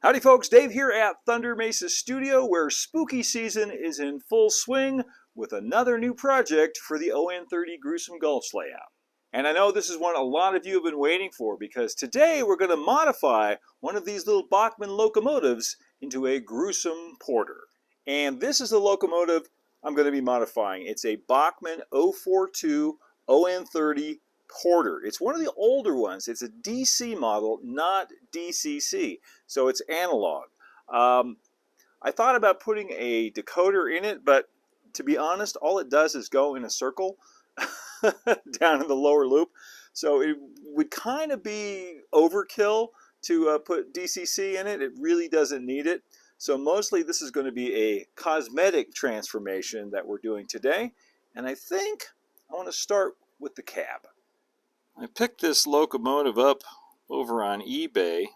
Howdy folks, Dave here at Thunder Mesa Studio, where spooky season is in full swing with another new project for the On30 Gruesome Gulch layout. And I know this is one a lot of you have been waiting for, because today we're going to modify one of these little Bachmann locomotives into a gruesome porter. And this is the locomotive I'm going to be modifying. It's a Bachmann 042 On30 porter. It's one of the older ones. It's a DC model, not DCC, so it's analog. I thought about putting a decoder in it, but to be honest, all it does is go in a circle down in the lower loop, so it would kind of be overkill to put DCC in it. It really doesn't need it. So mostly this is going to be a cosmetic transformation that we're doing today, and I think I want to start with the cab. I picked this locomotive up over on eBay.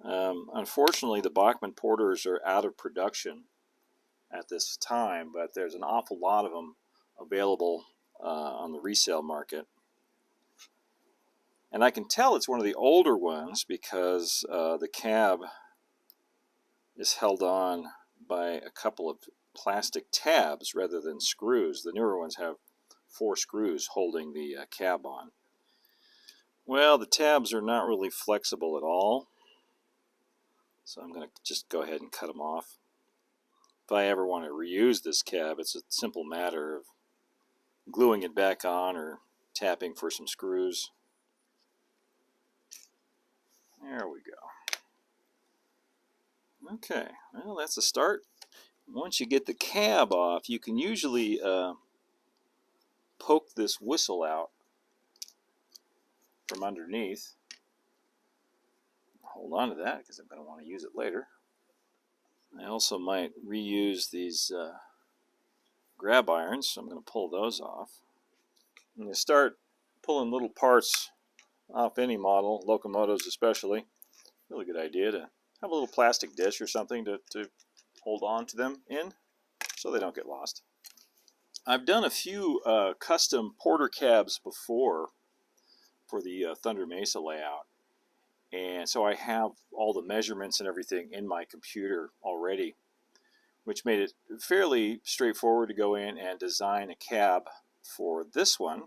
Unfortunately, the Bachmann porters are out of production at this time, but there's an awful lot of them available on the resale market. And I can tell it's one of the older ones because the cab is held on by a couple of plastic tabs rather than screws. The newer ones have 4 screws holding the cab on. Well, the tabs are not really flexible at all, so I'm going to just go ahead and cut them off. If I ever want to reuse this cab, it's a simple matter of gluing it back on or tapping for some screws. There we go. Okay, well, that's a start. Once you get the cab off, you can usually poke this whistle out from underneath. Hold on to that because I'm going to want to use it later. I also might reuse these grab irons, so I'm going to pull those off. And you start pulling little parts off any model, locomotives especially. Really good idea to have a little plastic dish or something to hold on to them in so they don't get lost. I've done a few custom porter cabs before for the Thunder Mesa layout, and so I have all the measurements and everything in my computer already, which made it fairly straightforward to go in and design a cab for this one.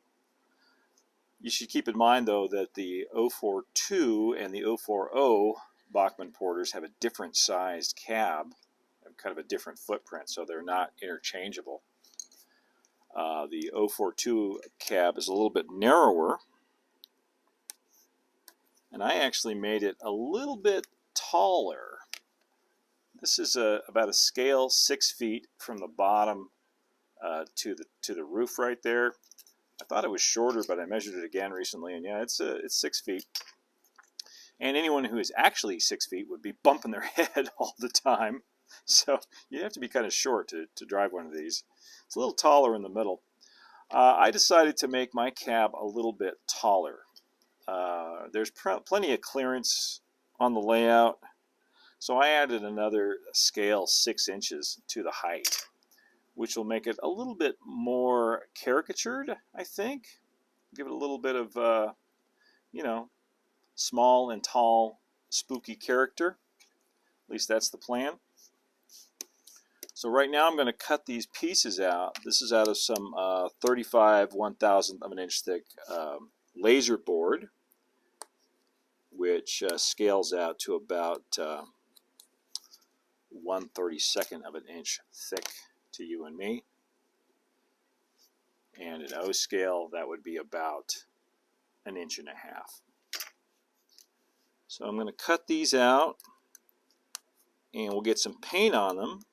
You should keep in mind though that the 042 and the 040 Bachmann porters have a different sized cab, kind of a different footprint, so they're not interchangeable. The 042 cab is a little bit narrower, and I actually made it a little bit taller. This is about a scale 6 feet from the bottom to the roof right there. I thought it was shorter, but I measured it again recently, and yeah, it's 6 feet. And anyone who is actually 6 feet would be bumping their head all the time. So you have to be kind of short to drive one of these. It's a little taller in the middle. I decided to make my cab a little bit taller. There's plenty of clearance on the layout, so I added another scale 6 inches to the height, which will make it a little bit more caricatured, I think. Give it a little bit of, you know, small and tall, spooky character. At least that's the plan. So right now I'm going to cut these pieces out. This is out of some 35 1/1000th of an inch thick laser board, which scales out to about 1/32 of an inch thick to you and me. And an O scale, that would be about 1.5 inches. So I'm going to cut these out, and we'll get some paint on them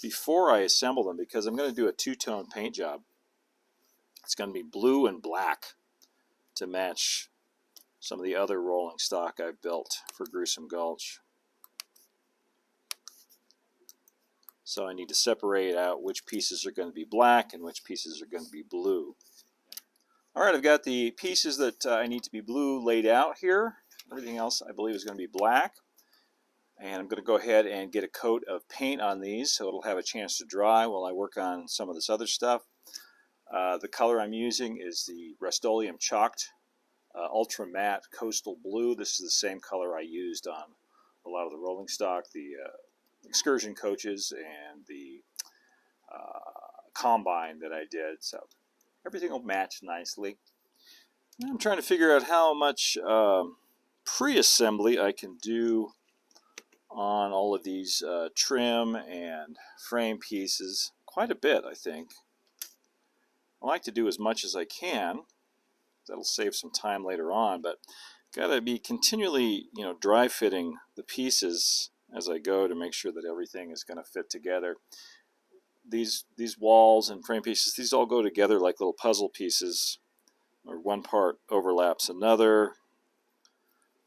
before I assemble them, because I'm going to do a 2-tone paint job. It's going to be blue and black to match some of the other rolling stock I've built for Gruesome Gulch. So I need to separate out which pieces are going to be black and which pieces are going to be blue. Alright, I've got the pieces that I need to be blue laid out here. Everything else I believe is going to be black. And I'm going to go ahead and get a coat of paint on these so it'll have a chance to dry while I work on some of this other stuff. The color I'm using is the Rust-Oleum chalked ultra matte coastal blue. This is the same color I used on a lot of the rolling stock, the excursion coaches, and the combine that I did. So everything will match nicely. And I'm trying to figure out how much pre-assembly I can do on all of these trim and frame pieces. Quite a bit, I think. I like to do as much as I can. That'll save some time later on, but gotta be continually, dry fitting the pieces as I go to make sure that everything is going to fit together. These walls and frame pieces, these all go together like little puzzle pieces, or one part overlaps another.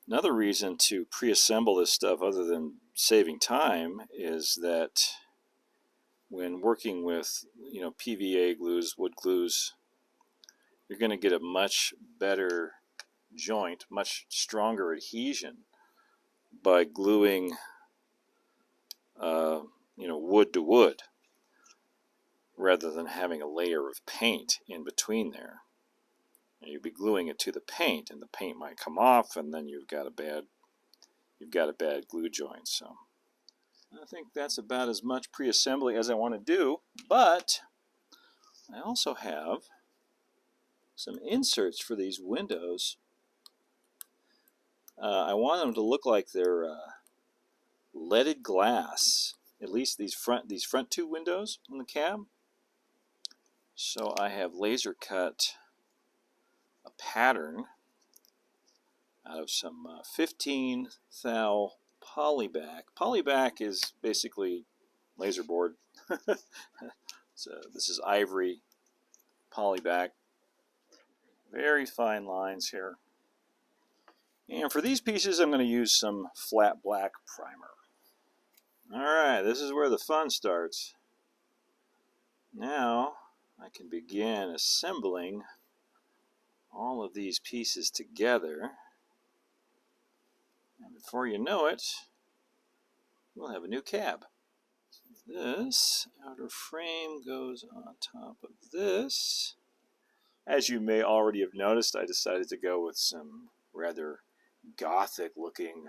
Another reason to pre-assemble this stuff, other than saving time, is that when working with PVA glues, wood glues, you're going to get a much better joint, much stronger adhesion by gluing wood to wood rather than having a layer of paint in between there. And you'd be gluing it to the paint, and the paint might come off, and then you've got a bad glue joint. So I think that's about as much pre-assembly as I want to do, but I also have some inserts for these windows. I want them to look like they're leaded glass, at least these front two windows on the cab. So I have laser cut a pattern out of some 15 thou polyback. Polyback is basically laser board. So this is ivory polyback. Very fine lines here. And for these pieces, I'm going to use some flat black primer. Alright, this is where the fun starts. Now I can begin assembling all of these pieces together. And before you know it, we'll have a new cab. This outer frame goes on top of this. As you may already have noticed, I decided to go with some rather gothic looking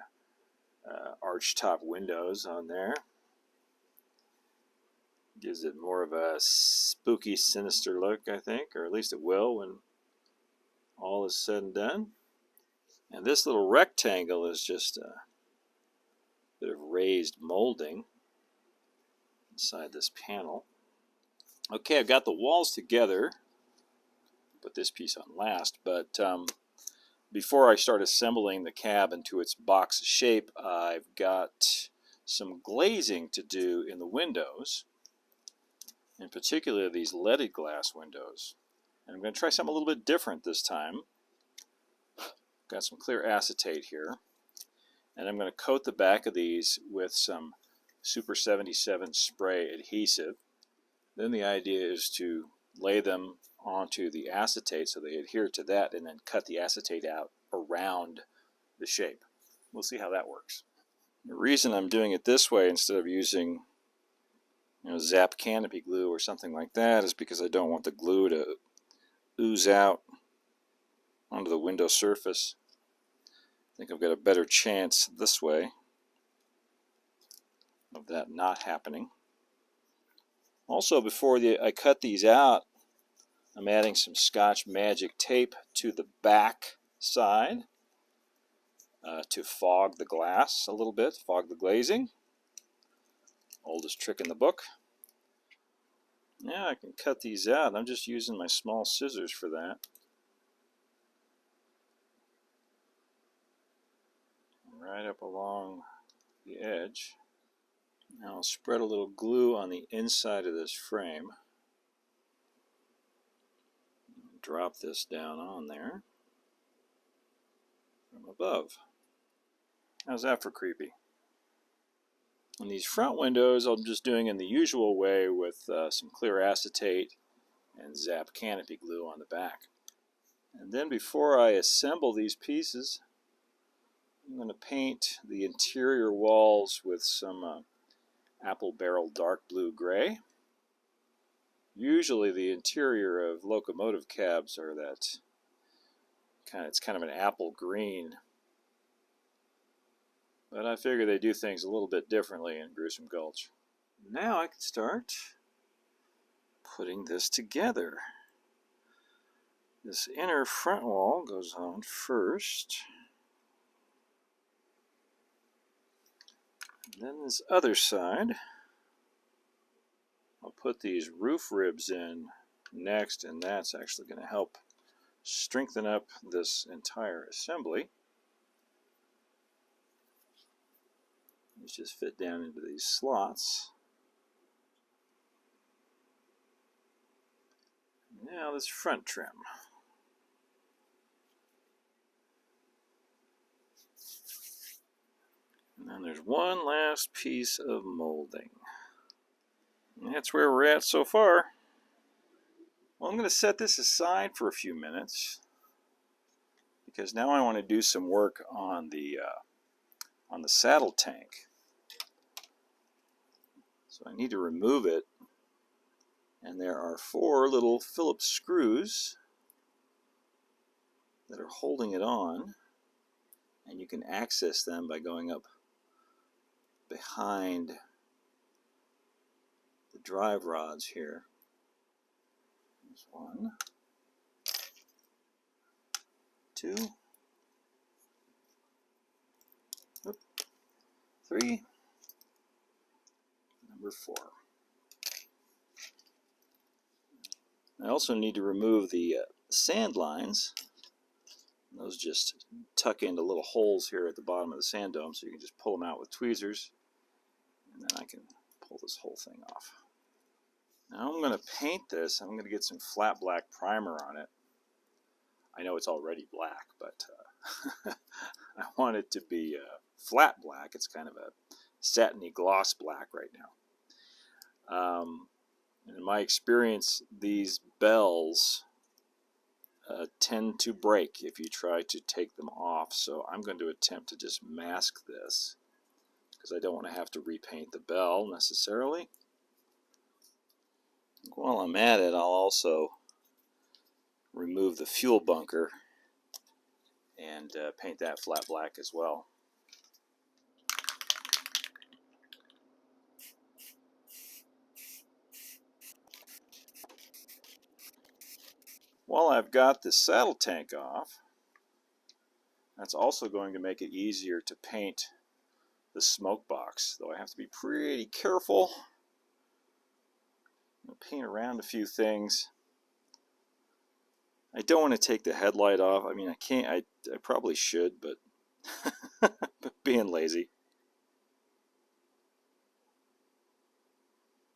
archtop windows on there. Gives it more of a spooky, sinister look, I think, or at least it will when all is said and done. And this little rectangle is just a bit of raised molding inside this panel. Okay, I've got the walls together. Put this piece on last, but before I start assembling the cab into its box shape, I've got some glazing to do in the windows, in particular these leaded glass windows. And I'm going to try something a little bit different this time. Got some clear acetate here, and I'm going to coat the back of these with some Super 77 spray adhesive. Then the idea is to lay them onto the acetate so they adhere to that, and then cut the acetate out around the shape. We'll see how that works. The reason I'm doing it this way instead of using Zap canopy glue or something like that is because I don't want the glue to ooze out onto the window surface. I think I've got a better chance this way of that not happening. Also, before I cut these out, I'm adding some Scotch Magic tape to the back side to fog the glass a little bit, fog the glazing. Oldest trick in the book. Now I can cut these out. I'm just using my small scissors for that. Right up along the edge. Now I'll spread a little glue on the inside of this frame. Drop this down on there from above. How's that for creepy? And these front windows I'm just doing in the usual way with some clear acetate and Zap canopy glue on the back. And then before I assemble these pieces, I'm going to paint the interior walls with some apple barrel dark blue gray. Usually the interior of locomotive cabs are that It's kind of an apple green. But I figure they do things a little bit differently in Gruesome Gulch. Now I can start putting this together. This inner front wall goes on first. And then this other side, I'll put these roof ribs in next, and that's actually going to help strengthen up this entire assembly. These just fit down into these slots. Now this front trim. And then there's one last piece of molding. And that's where we're at so far. Well, I'm going to set this aside for a few minutes because now I want to do some work on the saddle tank. So I need to remove it, and there are 4 little Phillips screws that are holding it on, and you can access them by going up behind the drive rods here. There's 1, 2, 3, number 4. I also need to remove the sand lines. Those just tuck into little holes here at the bottom of the sand dome, so you can just pull them out with tweezers, and then I can pull this whole thing off. Now I'm going to paint this. I'm going to get some flat black primer on it. I know it's already black, but I want it to be flat black. It's kind of a satiny gloss black right now. In my experience, these bells tend to break if you try to take them off, so I'm going to attempt to just mask this because I don't want to have to repaint the bell necessarily. While I'm at it, I'll also remove the fuel bunker and paint that flat black as well. While I've got the saddle tank off, that's also going to make it easier to paint the smoke box, though I have to be pretty careful. I'll paint around a few things. I don't want to take the headlight off. I mean, I can't. I probably should, but being lazy.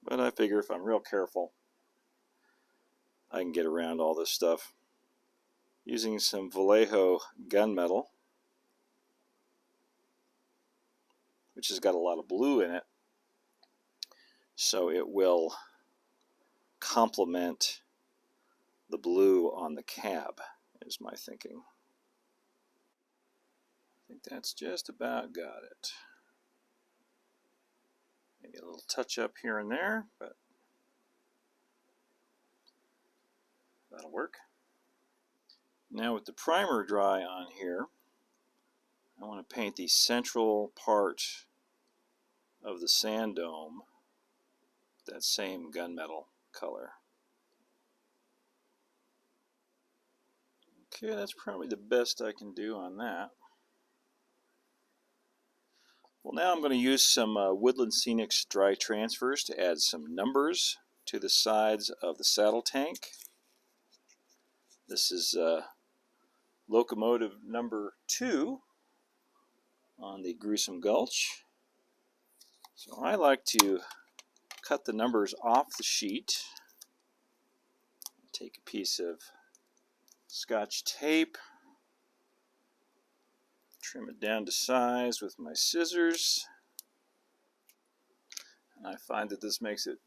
But I figure if I'm real careful, I can get around all this stuff using some Vallejo gunmetal, which has got a lot of blue in it, so it will complement the blue on the cab, is my thinking. I think that's just about got it. Maybe a little touch up here and there, but that'll work. Now with the primer dry on here, I want to paint the central part of the sand dome that same gunmetal color. Okay, that's probably the best I can do on that. Well, now I'm going to use some Woodland Scenics dry transfers to add some numbers to the sides of the saddle tank. This is Locomotive number 2 on the Gruesome Gulch. So I like to cut the numbers off the sheet. Take a piece of Scotch tape, trim it down to size with my scissors, and I find that this makes it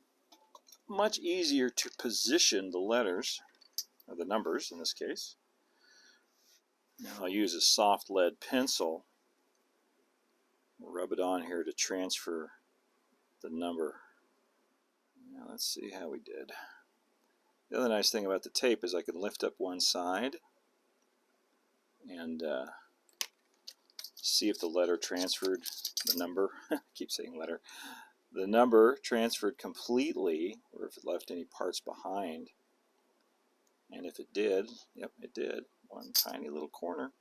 much easier to position the letters, or the numbers in this case. Now I'll use a soft lead pencil, rub it on here to transfer the number. Now let's see how we did. The other nice thing about the tape is I can lift up one side and see if the letter transferred, the number, I keep saying letter, the number transferred completely, or if it left any parts behind. And if it did, yep, it did, one tiny little corner,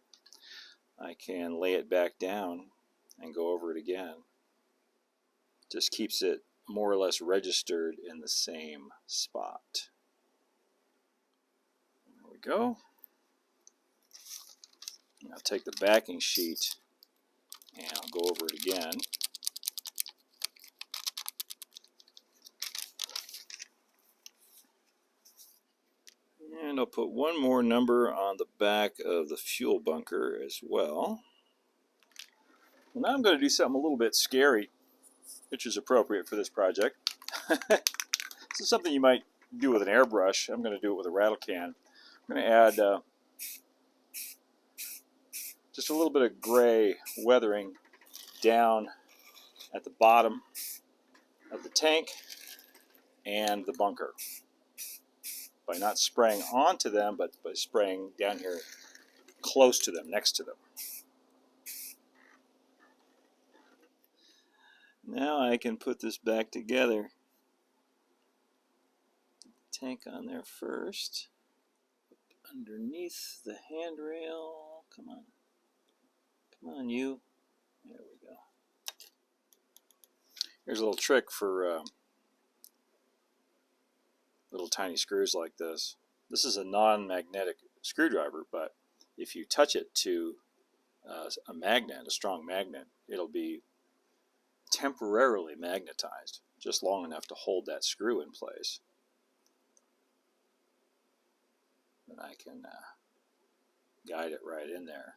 I can lay it back down and go over it again. Just keeps it more or less registered in the same spot. There we go. Now take the backing sheet and I'll go over it again. And I'll put one more number on the back of the fuel bunker as well. Well, now I'm going to do something a little bit scary, which is appropriate for this project. This is something you might do with an airbrush. I'm going to do it with a rattle can. I'm going to add just a little bit of gray weathering down at the bottom of the tank and the bunker, by not spraying onto them, but by spraying down here close to them, next to them. Now I can put this back together. Tank on there first, underneath the handrail. Come on. Come on, you. There we go. Here's a little trick for little tiny screws like this. This is a non-magnetic screwdriver, but if you touch it to a magnet, a strong magnet, it'll be temporarily magnetized, just long enough to hold that screw in place. Then I can guide it right in there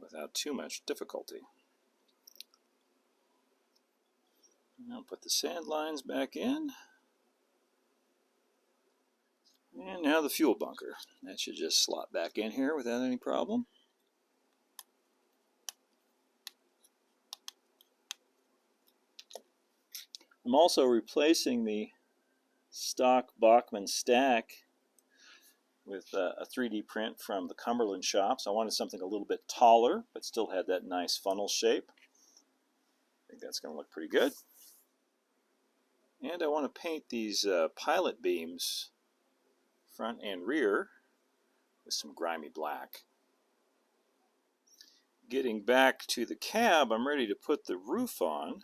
without too much difficulty. Now put the sand lines back in. And now the fuel bunker. That should just slot back in here without any problem. I'm also replacing the stock Bachmann stack with a 3D print from the Cumberland shops. I wanted something a little bit taller, but still had that nice funnel shape. I think that's going to look pretty good. And I want to paint these pilot beams, front and rear, with some grimy black. Getting back to the cab, I'm ready to put the roof on.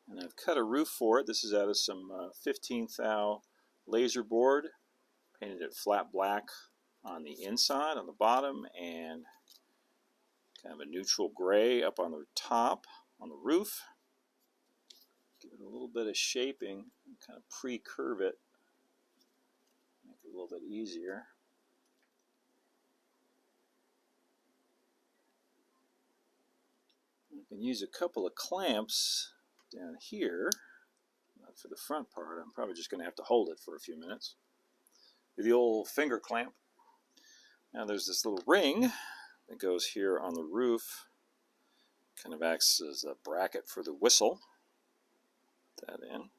And I've cut a roof for it. This is out of some 15 thou laser board. Painted it flat black on the inside, on the bottom, and kind of a neutral gray up on the top, on the roof. Give it a little bit of shaping, kind of pre-curve it, make it a little bit easier. You can use a couple of clamps down here. Not for the front part. I'm probably just going to have to hold it for a few minutes. Do the old finger clamp. Now there's this little ring that goes here on the roof. Kind of acts as a bracket for the whistle. Put that in.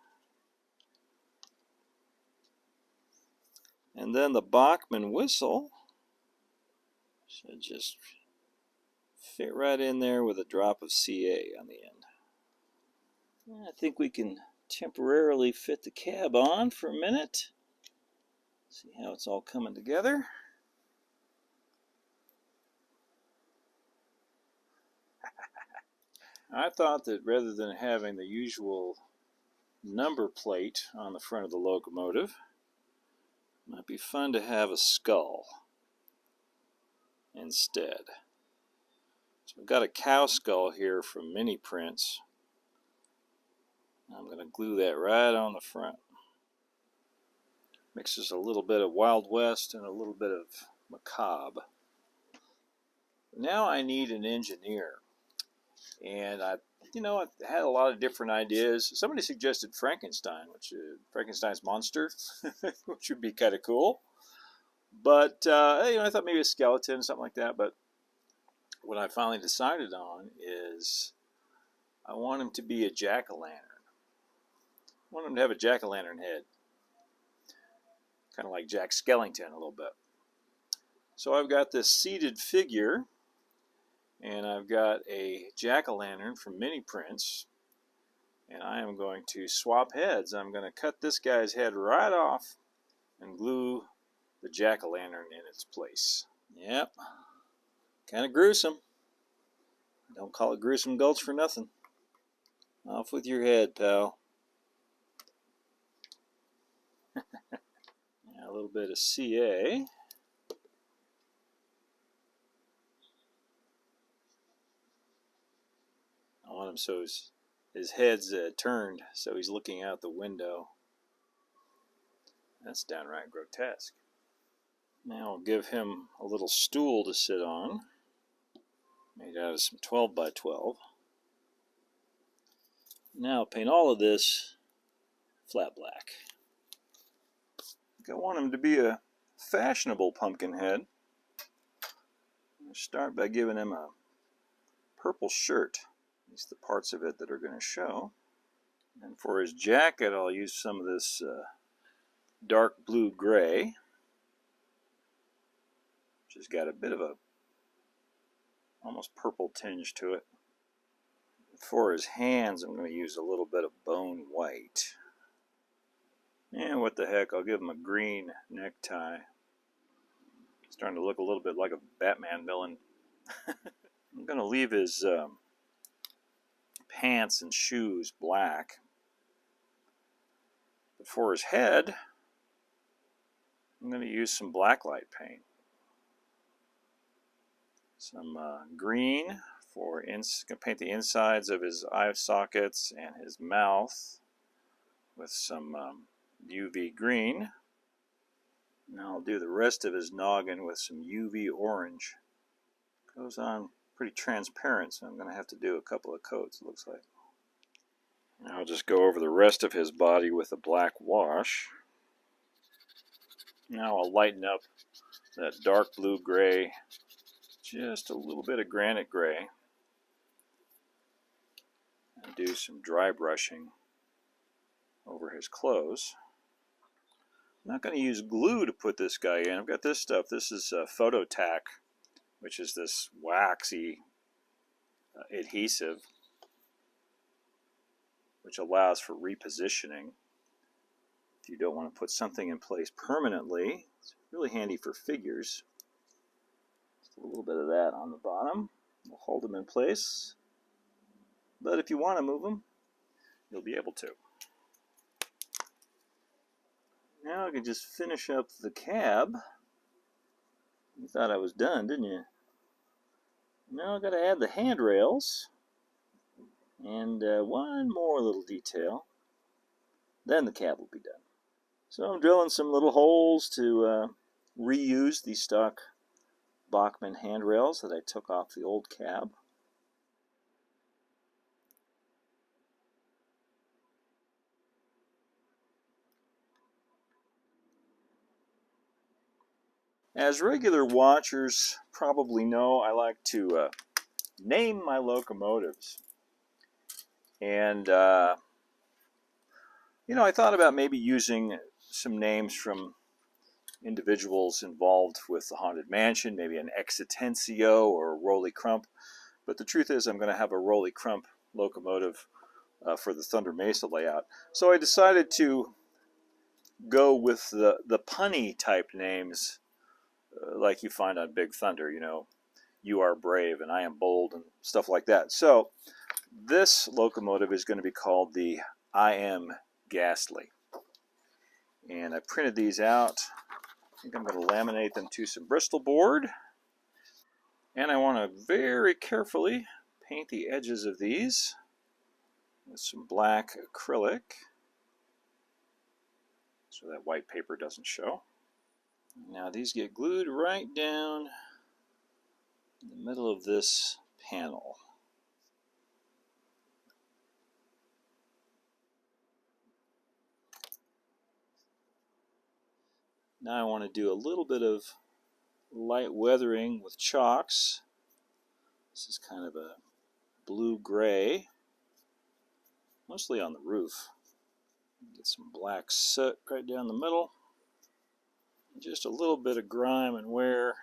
And then the Bachmann whistle should just fit right in there with a drop of CA on the end. I think we can temporarily fit the cab on for a minute. See how it's all coming together. I thought that rather than having the usual number plate on the front of the locomotive, it might be fun to have a skull instead. So I've got a cow skull here from Mini Prints. I'm going to glue that right on the front. Mixes a little bit of Wild West and a little bit of macabre. Now I need an engineer. And I had a lot of different ideas. Somebody suggested Frankenstein, which is Frankenstein's monster, which would be kind of cool. But I thought maybe a skeleton, something like that. But what I finally decided on is I want him to be a jack-o'-lantern. I want him to have a jack-o'-lantern head. kind of like Jack Skellington a little bit. So I've got this seated figure, and I've got a jack-o'-lantern from Mini Prints, and I am going to swap heads. I'm going to cut this guy's head right off and glue the jack-o'-lantern in its place. Yep, kind of gruesome. Don't call it Gruesome Gulch for nothing. Off with your head, pal. A little bit of CA. I want him so his head's turned, so he's looking out the window. That's downright grotesque. Now I'll give him a little stool to sit on, made out of some 12 by 12. Now I'll paint all of this flat black. I want him to be a fashionable pumpkin head. I'll start by giving him a purple shirt. These are the parts of it that are going to show. And for his jacket, I'll use some of this dark blue gray, which has got a bit of a almost purple tinge to it. For his hands, I'm going to use a little bit of bone white. And what the heck, I'll give him a green necktie. Starting to look a little bit like a Batman villain. I'm going to leave his pants and shoes black. But for his head, I'm going to use some blacklight paint. Some green for going to paint the insides of his eye sockets and his mouth with some UV green. Now I'll do the rest of his noggin with some UV orange. Goes on pretty transparent, so I'm going to have to do a couple of coats, it looks like. Now I'll just go over the rest of his body with a black wash. Now I'll lighten up that dark blue gray, just a little bit of granite gray, and do some dry brushing over his clothes. I'm not going to use glue to put this guy in. I've got this stuff. This is photo tack, which is this waxy adhesive, which allows for repositioning. If you don't want to put something in place permanently, it's really handy for figures. Just a little bit of that on the bottom will hold them in place. But if you want to move them, you'll be able to. Now I can just finish up the cab. You thought I was done, didn't you? Now I've got to add the handrails and one more little detail. Then the cab will be done. So I'm drilling some little holes to reuse the stock Bachmann handrails that I took off the old cab. As regular watchers probably know, I like to name my locomotives. And, you know, I thought about maybe using some names from individuals involved with the Haunted Mansion, maybe an Exitencio or a Rolly Crump. But the truth is I'm going to have a Rolly Crump locomotive for the Thunder Mesa layout. So I decided to go with the punny type names like you find on Big Thunder, you know, you are brave and I am bold and stuff like that. So this locomotive is going to be called the I am ghastly. And I printed these out. I think I'm going to laminate them to some Bristol board. And I want to very carefully paint the edges of these with some black acrylic so that white paper doesn't show. Now these get glued right down in the middle of this panel. Now I want to do a little bit of light weathering with chalks. This is kind of a blue-gray, mostly on the roof. Get some black soot right down the middle. Just a little bit of grime and wear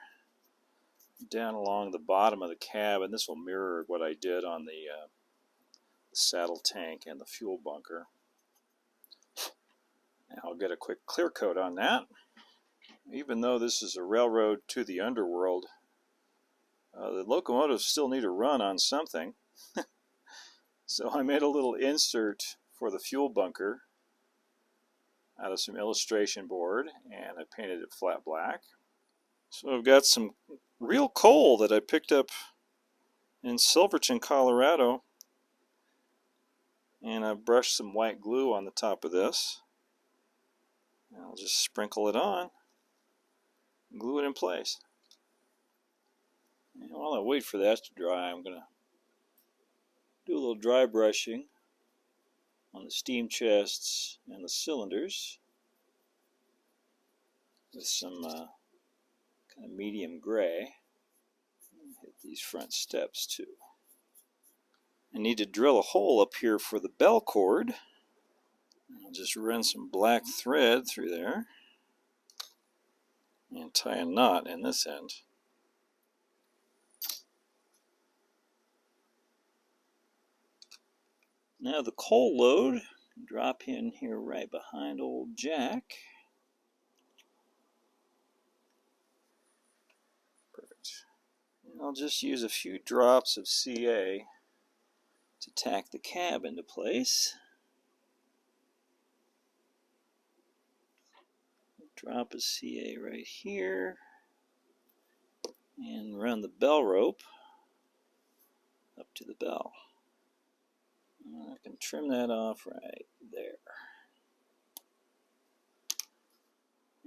down along the bottom of the cab, and this will mirror what I did on the saddle tank and the fuel bunker. Now I'll get a quick clear coat on that. Even though this is a railroad to the underworld, the locomotives still need to run on something. So I made a little insert for the fuel bunker out of some illustration board, and I painted it flat black. So I've got some real coal that I picked up in Silverton, Colorado, and I brushed some white glue on the top of this. And I'll just sprinkle it on and glue it in place. And while I wait for that to dry, I'm going to do a little dry brushing on the steam chests and the cylinders with some kind of medium gray. Hit these front steps too. I need to drill a hole up here for the bell cord. I'll just run some black thread through there and tie a knot in this end. Now the coal load, drop in here right behind old Jack. Perfect. And I'll just use a few drops of CA to tack the cab into place. Drop a CA right here and run the bell rope up to the bell. I can trim that off right there.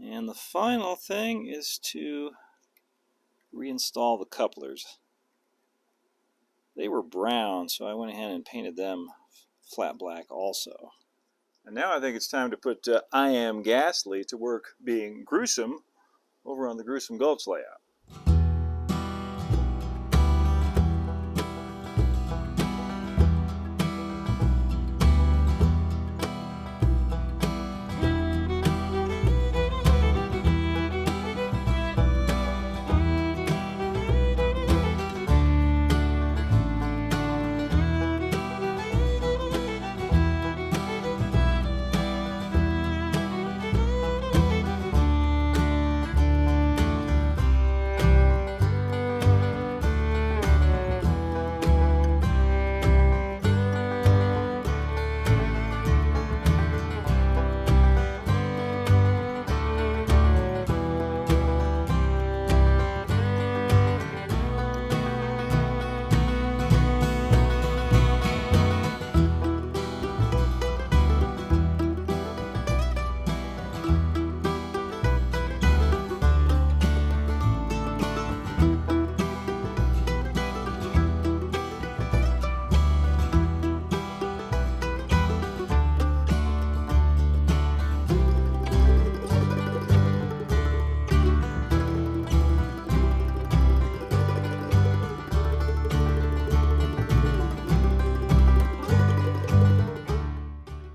And the final thing is to reinstall the couplers. They were brown, so I went ahead and painted them flat black also. And now I think it's time to put I Am Ghastly to work being gruesome over on the Gruesome Gulch layout.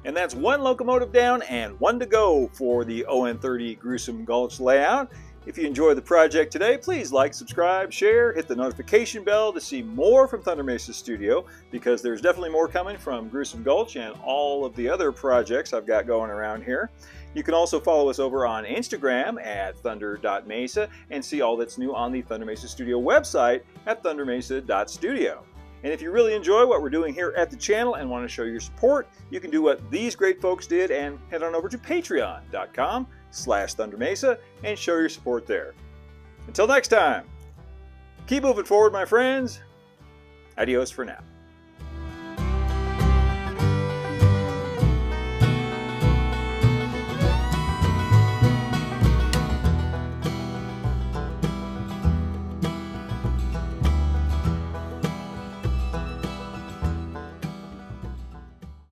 And that's one locomotive down and one to go for the On30 Gruesome Gulch layout. If you enjoyed the project today, please like, subscribe, share, hit the notification bell to see more from Thunder Mesa Studio, because there's definitely more coming from Gruesome Gulch and all of the other projects I've got going around here. You can also follow us over on Instagram at thunder.mesa and see all that's new on the Thunder Mesa Studio website at thundermesa.studio. And if you really enjoy what we're doing here at the channel and want to show your support, you can do what these great folks did and head on over to patreon.com/thundermesa and show your support there. Until next time, keep moving forward, my friends. Adios for now.